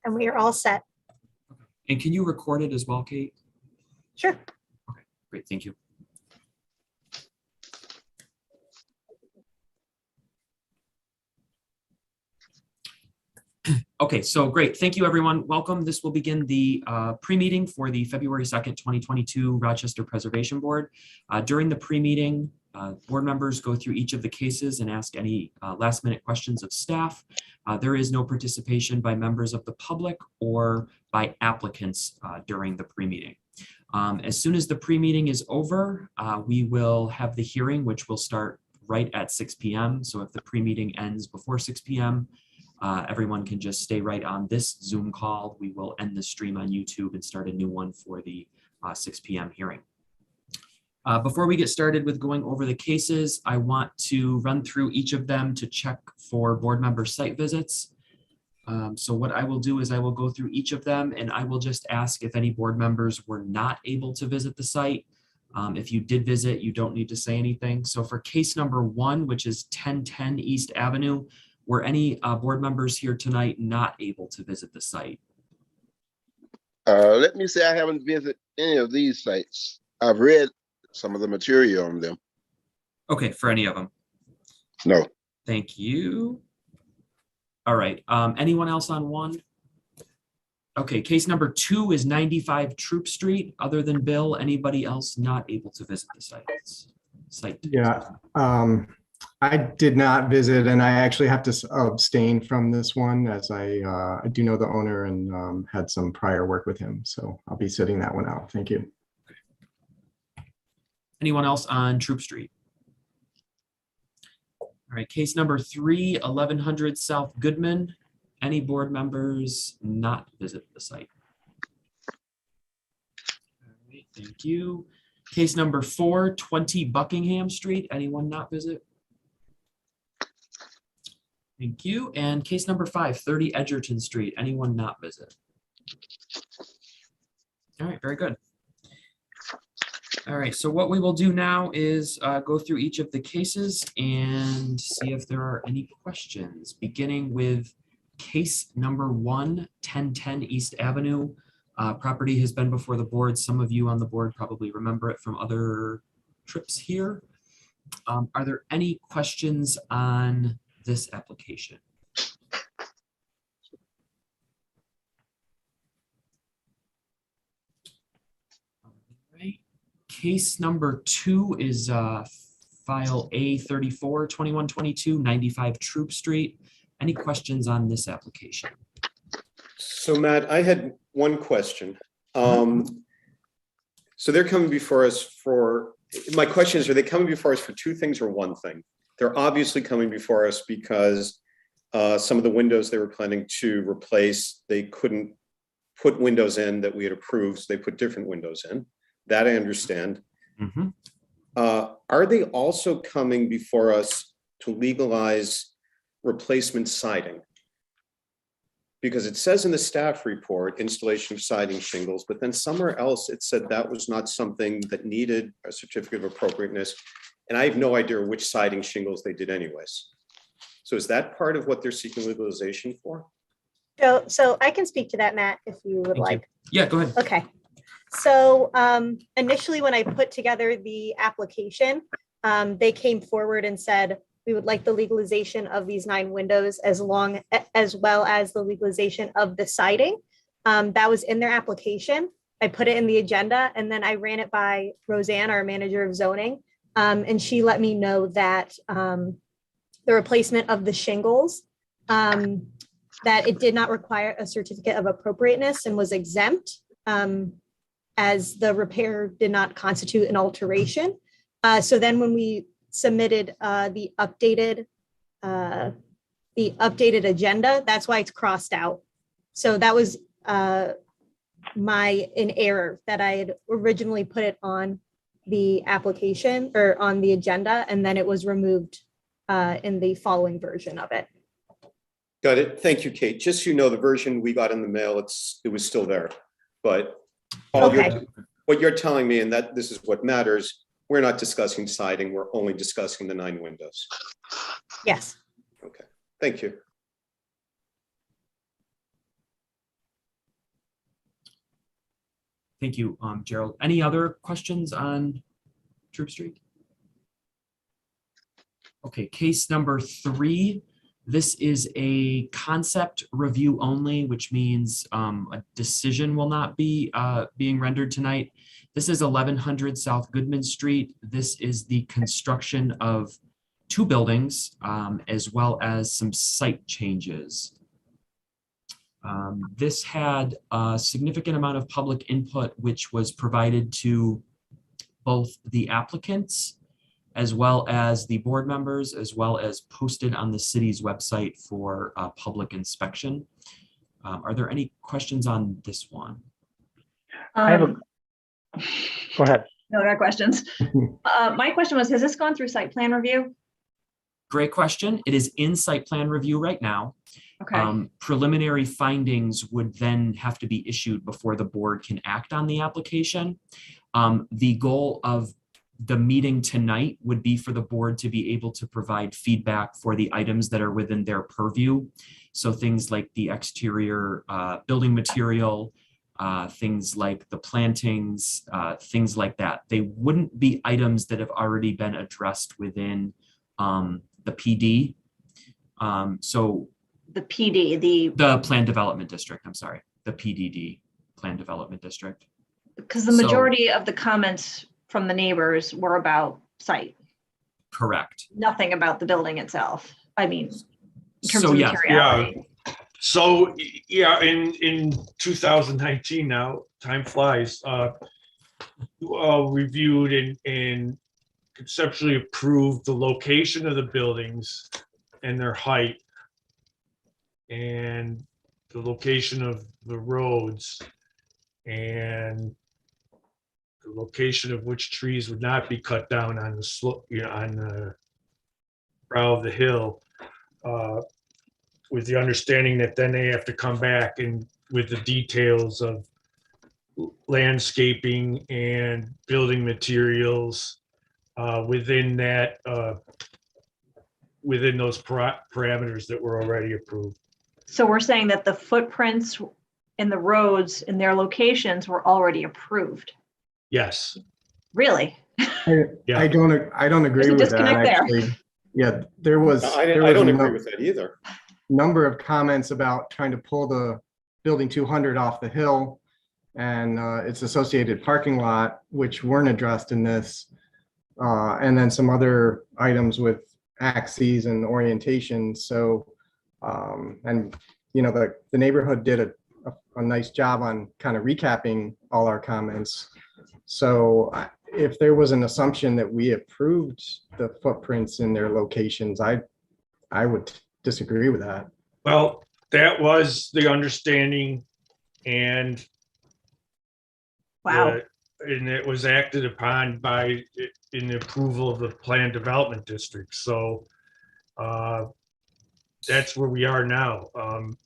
and we are all set. And can you record it as well, Kate? Sure. Okay, great, thank you. Okay, so great. Thank you, everyone. Welcome. This will begin the pre-meeting for the February 2nd, 2022 Rochester Preservation Board. During the pre-meeting, board members go through each of the cases and ask any last-minute questions of staff. There is no participation by members of the public or by applicants during the pre-meeting. As soon as the pre-meeting is over, we will have the hearing, which will start right at 6 p.m. So if the pre-meeting ends before 6 p.m., everyone can just stay right on this Zoom call. We will end the stream on YouTube and start a new one for the 6 p.m. hearing. Before we get started with going over the cases, I want to run through each of them to check for board member site visits. So what I will do is I will go through each of them and I will just ask if any board members were not able to visit the site. If you did visit, you don't need to say anything. So for case number 1, which is 1010 East Avenue, were any board members here tonight not able to visit the site? Let me say I haven't visited any of these sites. I've read some of the material on them. Okay, for any of them? No. Thank you. All right, anyone else on 1? Okay, case number 2 is 95 Troop Street. Other than Bill, anybody else not able to visit the site? Yeah, I did not visit, and I actually have to abstain from this one as I do know the owner and had some prior work with him. So I'll be sitting that one out. Thank you. Anyone else on Troop Street? All right, case number 3, 1100 South Goodman. Any board members not visit the site? All right, thank you. Case number 4, 20 Buckingham Street. Anyone not visit? Thank you. And case number 5, 30 Edgerton Street. Anyone not visit? All right, very good. All right, so what we will do now is go through each of the cases and see if there are any questions, beginning with case number 1, 1010 East Avenue. Property has been before the board. Some of you on the board probably remember it from other trips here. Are there any questions on this application? All right. Case number 2 is file A34 2122 95 Troop Street. Any questions on this application? So Matt, I had one question. So they're coming before us for, my question is, are they coming before us for 2 things or 1 thing? They're obviously coming before us because some of the windows they were planning to replace, they couldn't put windows in that we had approved, so they put different windows in. That I understand. Mm-hmm. Are they also coming before us to legalize replacement siding? Because it says in the staff report, installation of siding shingles, but then somewhere else it said that was not something that needed a certificate of appropriateness. And I have no idea which siding shingles they did anyways. So is that part of what they're seeking legalization for? So I can speak to that, Matt, if you would like. Yeah, go ahead. Okay. So initially when I put together the application, they came forward and said, we would like the legalization of these 9 windows as well as the legalization of the siding. That was in their application. I put it in the agenda and then I ran it by Roseanne, our manager of zoning. And she let me know that the replacement of the shingles, that it did not require a certificate of appropriateness and was exempt as the repair did not constitute an alteration. So then when we submitted the updated agenda, that's why it's crossed out. So that was an error that I had originally put it on the application or on the agenda, and then it was removed in the following version of it. Got it. Thank you, Kate. Just so you know, the version we got in the mail, it was still there. But what you're telling me, and that this is what matters, we're not discussing siding. We're only discussing the 9 windows. Yes. Okay. Thank you. Thank you, Gerald. Any other questions on Troop Street? Okay, case number 3. This is a concept review only, which means a decision will not be being rendered tonight. This is 1100 South Goodman Street. This is the construction of 2 buildings as well as some site changes. This had a significant amount of public input, which was provided to both the applicants as well as the board members, as well as posted on the city's website for public inspection. Are there any questions on this one? I have a, go ahead. No, no questions. My question was, has this gone through site plan review? Great question. It is in site plan review right now. Okay, Preliminary findings would then have to be issued before the board can act on the application. The goal of the meeting tonight would be for the board to be able to provide feedback for the items that are within their purview. So things like the exterior building material, things like the plantings, things like that. They wouldn't be items that have already been addressed within the PD. So the PD, the Plan Development District, I'm sorry, the PDD, Plan Development District. because the So- majority of the comments from the neighbors were about site, Correct. nothing about the building itself. I mean, in terms So of yes, materiality. So, yeah, in 2019 now, time flies, reviewed and conceptually approved the location of the buildings and their height and the location of the roads and the location of which trees would not be cut down on the slope, on the brow of the hill. With the understanding that then they have to come back and with the details of landscaping and building materials within that, within those parameters that were already approved. So we're saying that the footprints in the roads in their locations were already approved. Yes. Really? Yeah. I don't agree There's a with that, disconnect there. actually. Yeah, there was. I there was don't a agree num- with that either. Number of comments about trying to pull the building 200 off the hill and its associated parking lot, which weren't addressed in this. And then some other items with axes and orientation. So, and the neighborhood did a nice job on kind of recapping all our comments. So if there was an assumption that we approved the footprints in their locations, I would disagree with that. Well, that was the understanding and Wow. and it was acted upon in the approval of the Plan Development District. So that's where we are now. And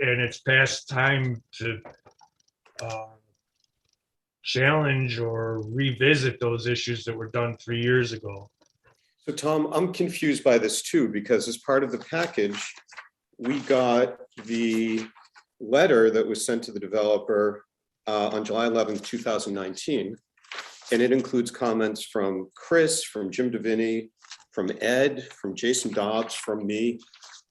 it's past time to challenge or revisit those issues that were done 3 years ago. So Tom, I'm confused by this too, because as part of the package, we got the letter that was sent to the developer on July 11th, 2019. And it includes comments from Chris, from Jim Davini, from Ed, from Jason Dobbs, from me.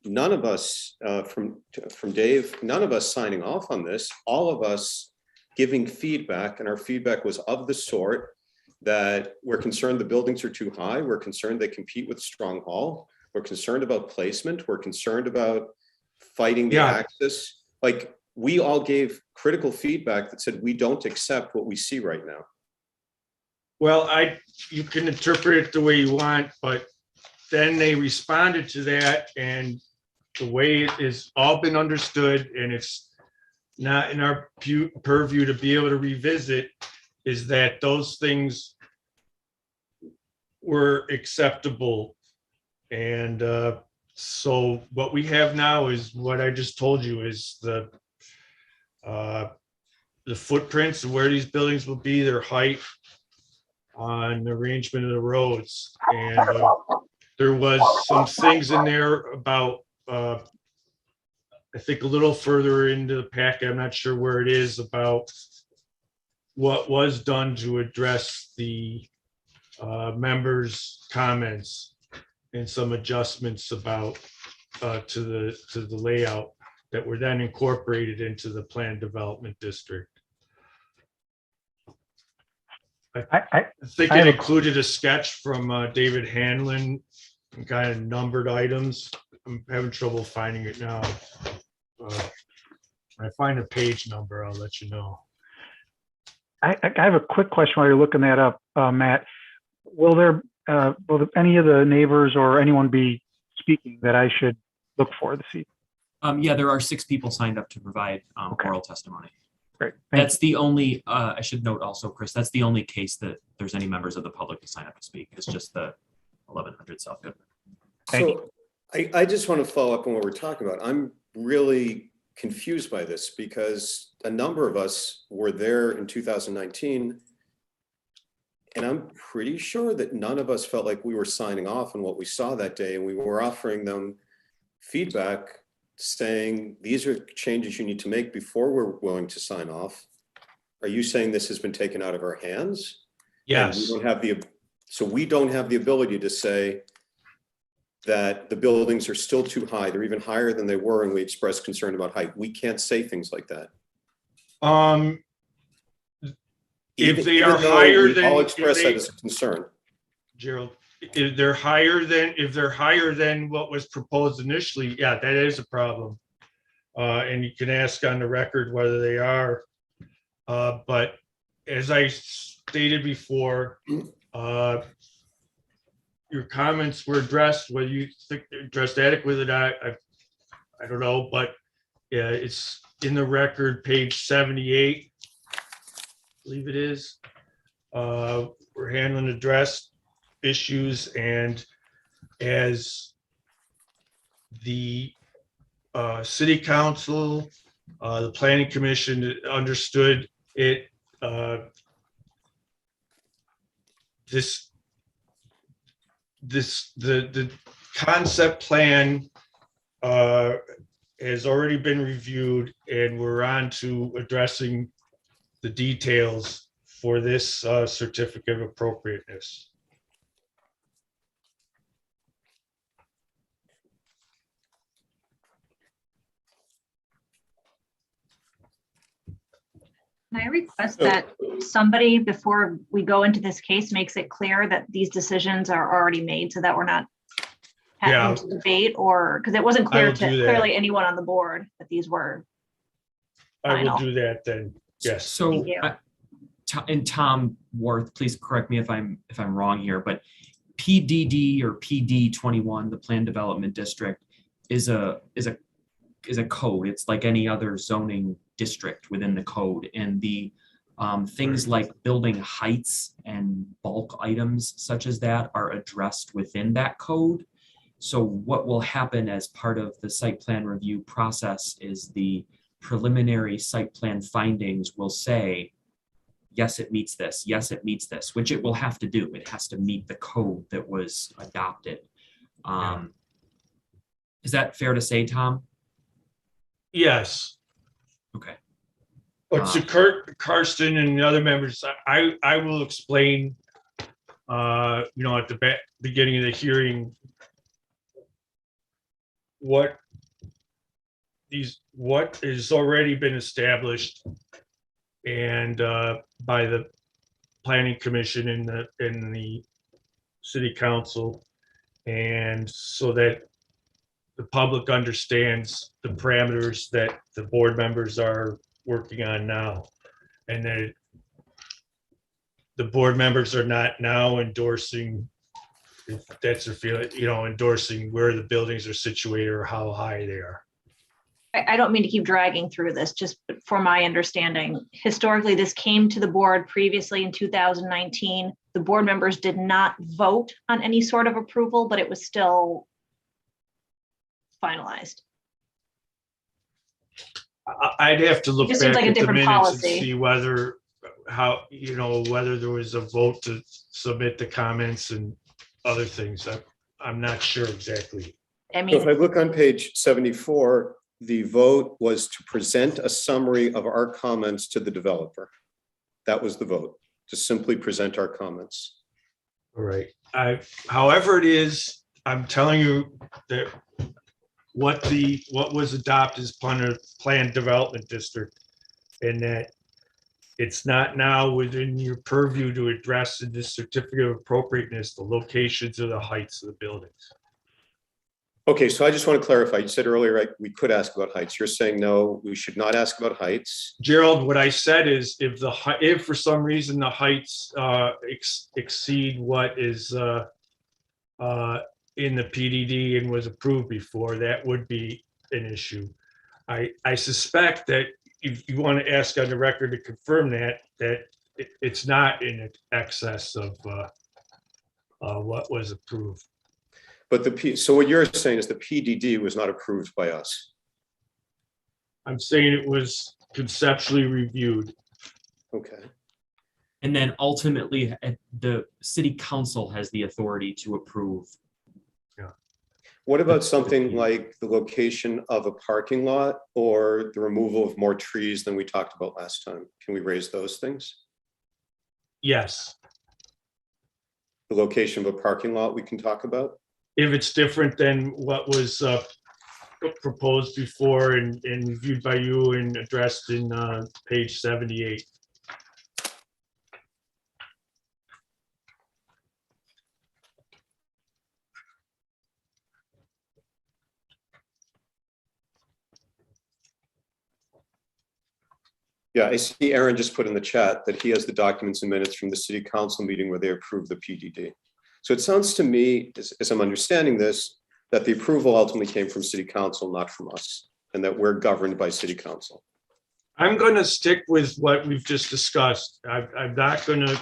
None of us, from Dave, none of us signing off on this, all of us giving feedback, and our feedback was of the sort that we're concerned the buildings are too high, we're concerned they compete with Strong Hall, we're concerned about placement, we're concerned about fighting the access. Like, we all gave critical feedback that said we don't accept what we see right now. Well, you can interpret it the way you want, but then they responded to that, and the way it has all been understood, and it's not in our purview to be able to revisit, is that those things were acceptable. And so what we have now is what I just told you, is the footprints of where these buildings will be, their height, on the arrangement of the roads. And there was some things in there about, I think a little further into the packet, I'm not sure where it is, about what was done to address the members' comments and some adjustments about to the layout that were then incorporated into the planned development district. I I think I it have a- included a sketch from David Hanlon, and kind of numbered items. I'm having trouble finding it now. When I find a page number, I'll let you know. I have a quick question while you're looking that up, Matt. Will any of the neighbors or anyone be speaking that I should look for this evening? Yeah, there are 6 people signed up to provide Okay. oral testimony. Great. Thank That's the only, I should note also, Chris, that's the only case that there's any members of the public to sign up to speak. It's just the 1100 South Goodman. Thank So I just want to follow up on what we're talking about. I'm really confused by this because a number of us were there in 2019. And I'm pretty sure that none of us felt like we were signing off on what we saw that day. And we were offering them feedback saying, these are changes you need to make before we're willing to sign off. Are you saying this has been taken out of our hands? And Yes. we don't have the ability to say that the buildings are still too high. They're even higher than they were, and we expressed concern about height. We can't say things like that. If they Even are though higher we than, all if expressed that they- as a concern. Gerald, if they're higher than what was proposed initially, yeah, that is a problem. And you can ask on the record whether they are. But as I stated before, your comments were addressed, whether you think they're addressed adequately or not, I don't know, but yeah, it's in the record, page 78, I believe it is. We're handling addressed issues, and as the city council, the planning commission understood it, the concept plan has already been reviewed, and we're on to addressing the details for this certificate of appropriateness. Can I request that somebody, before we go into this case, makes it clear that these decisions are already made so that we're not Yeah. having to debate, or, because it wasn't I clear will to do that. clearly anyone on the board that these were. I will Final. do that then. Yes. So, Thank you. and Tom Worth, please correct me if I'm wrong here, but PDD or PD 21, the Plan Development District, is a code. It's like any other zoning district within the code, and the things like building heights and bulk items such as that are addressed within that code. So what will happen as part of the site plan review process is the preliminary site plan findings will say, yes, it meets this. Yes, it meets this, which it will have to do. It has to meet the code that was adopted. Is that fair to say, Tom? Yes. Okay. But to Karsten and the other members, I will explain, at the beginning of the hearing, what has already been established and by the planning commission and the city council, and so that the public understands the parameters that the board members are working on now, and that the board members are not now endorsing, if that's their feeling, endorsing where the buildings are situated or how high they are. I don't mean to keep dragging through this, just for my understanding, historically, this came to the board previously in 2019. The board members did not vote on any sort of approval, but it was still finalized. I'd have to look Just seems back like a at the different minutes and policy. see whether there was a vote to submit the comments and other things. I'm not sure exactly. I So if I mean, look on page 74, the vote was to present a summary of our comments to the developer. That was the vote, to simply present our comments. All right. However it is, I'm telling you that what was adopted is planned development district, and that it's not now within your purview to address in this certificate of appropriateness, the locations or the heights of the buildings. Okay, so I just want to clarify. You said earlier, right, we could ask about heights. You're saying, no, we should not ask about heights. Gerald, what I said is if for some reason the heights exceed what is in the PDD and was approved before, that would be an issue. I suspect that if you want to ask on the record to confirm that it's not in excess of what was approved. But so what you're saying is the PDD was not approved by us. I'm saying it was conceptually reviewed. Okay. And then ultimately, the city council has the authority to approve. What about something like the location of a parking lot or the removal of more trees than we talked about last time? Can we raise those things? Yes. The location of a parking lot we can talk about? If it's different than what was proposed before and reviewed by you and addressed in page 78. Yeah, I see Aaron just put in the chat that he has the documents and minutes from the city council meeting where they approved the PDD. So it sounds to me, as I'm understanding this, that the approval ultimately came from city council, not from us, and that we're governed by city council. I'm going to stick with what we've just discussed. I'm not going to.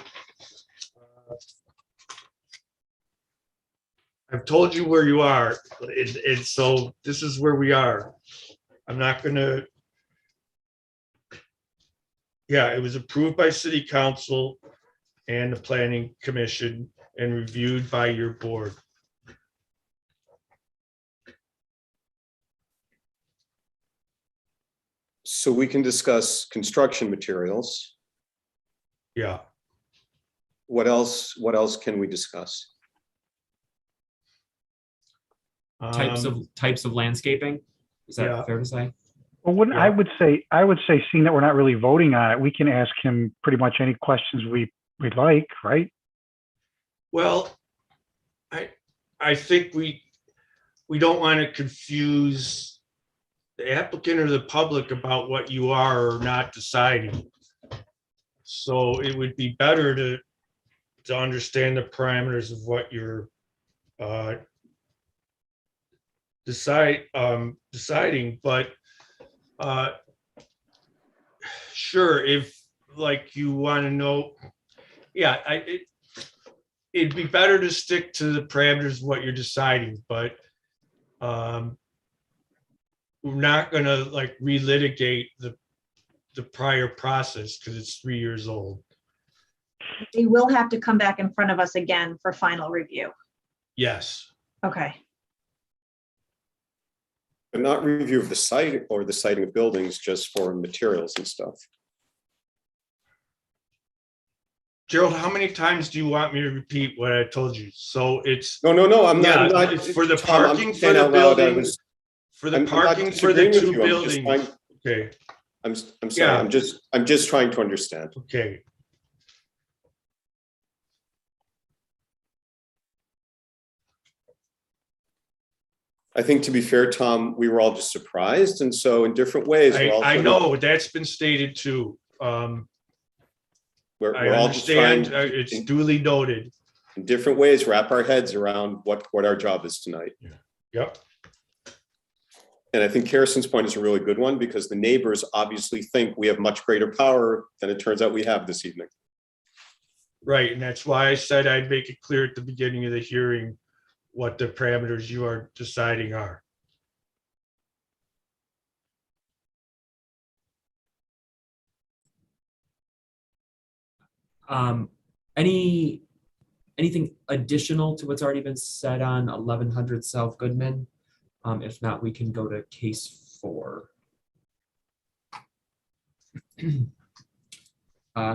I've told you where you are, and so this is where we are. I'm not going to. Yeah, it was approved by city council and the planning commission and reviewed by your board. So we can discuss construction materials. Yeah. What else can we discuss? Types of landscaping. Is that Yeah. fair to say? Well, wouldn't Yeah. I would say, seeing that we're not really voting on it, we can ask him pretty much any questions we'd like, right? Well, I think we don't want to confuse the applicant or the public about what you are or not deciding. So it would be better to understand the parameters of what you're deciding, but sure, if like you want to know, yeah, it'd be better to stick to the parameters of what you're deciding, but we're not going to like relitigate the prior process because it's 3 years old. They will have to come back in front of us again for final review. Yes. Okay. But not review of the site or the siting of buildings, just for materials and stuff. Gerald, how many times do you want me to repeat what I told you? So it's No, I'm not. For the Tom, I'm parking saying for the out loud, building, for the I'm not parking for the disagreeing with two you, I'm just buildings. Okay, I'm sorry. Yeah. I'm just trying to understand. okay. I think, to be fair, Tom, we were all just surprised, and so in different ways, we're all I sort of- know that's been stated too. we're I all just trying understand. It's duly noted. in different ways wrap our heads around what our job is tonight. Yep. And I think Harrison's point is a really good one, because the neighbors obviously think we have much greater power than it turns out we have this evening. Right, and that's why I said I'd make it clear at the beginning of the hearing what the parameters you are deciding are. Anything additional to what's already been said on 1100 South Goodman? If not, we can go to case 4.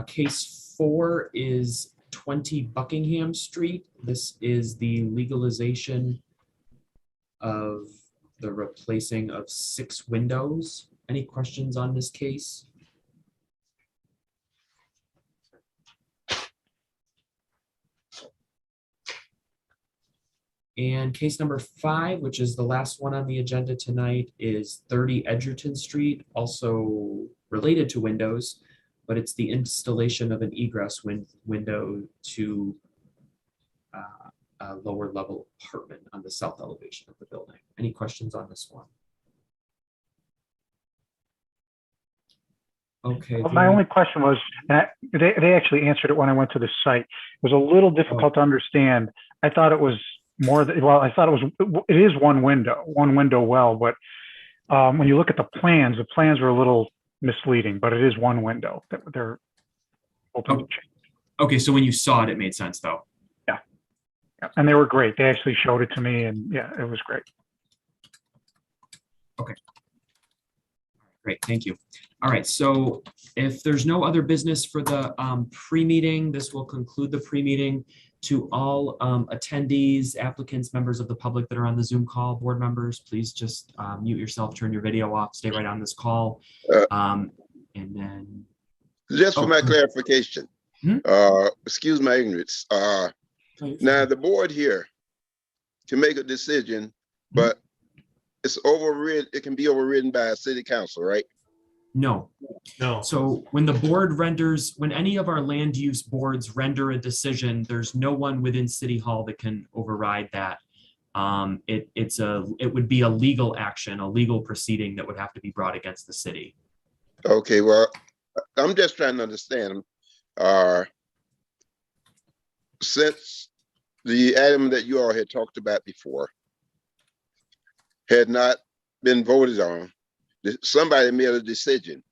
Case 4 is 20 Buckingham Street. This is the legalization of the replacing of 6 windows. Any questions on this case? And case number 5, which is the last one on the agenda tonight, is 30 Edgerton Street, also related to windows, but it's the installation of an egress window to a lower level apartment on the south elevation of the building. Any questions on this one? Okay. My only question was, and they actually answered it when I went to the site. It was a little difficult to understand. I thought it was more than, well, I thought it is one window well, but when you look at the plans were a little misleading, but it is one window that they're hoping to change. Okay, so when you saw it, it made sense though. Yeah. And they were great. They actually showed it to me, and yeah, it was great. Okay. Great, thank you. All right, so if there's no other business for the pre-meeting, this will conclude the pre-meeting. To all attendees, applicants, members of the public that are on the Zoom call, board members, please just mute yourself, turn your video off, stay right on this call. And then. Just for my clarification, excuse my ignorance. Now the board here can make a decision, but it's overridden. It can be overridden by a city council, right? No. No. So when the board renders, when any of our land use boards render a decision, there's no one within City Hall that can override that. It would be a legal action, a legal proceeding that would have to be brought against the city. Okay, well, I'm just trying to understand. Since the item that you all had talked about before had not been voted on, somebody made a decision.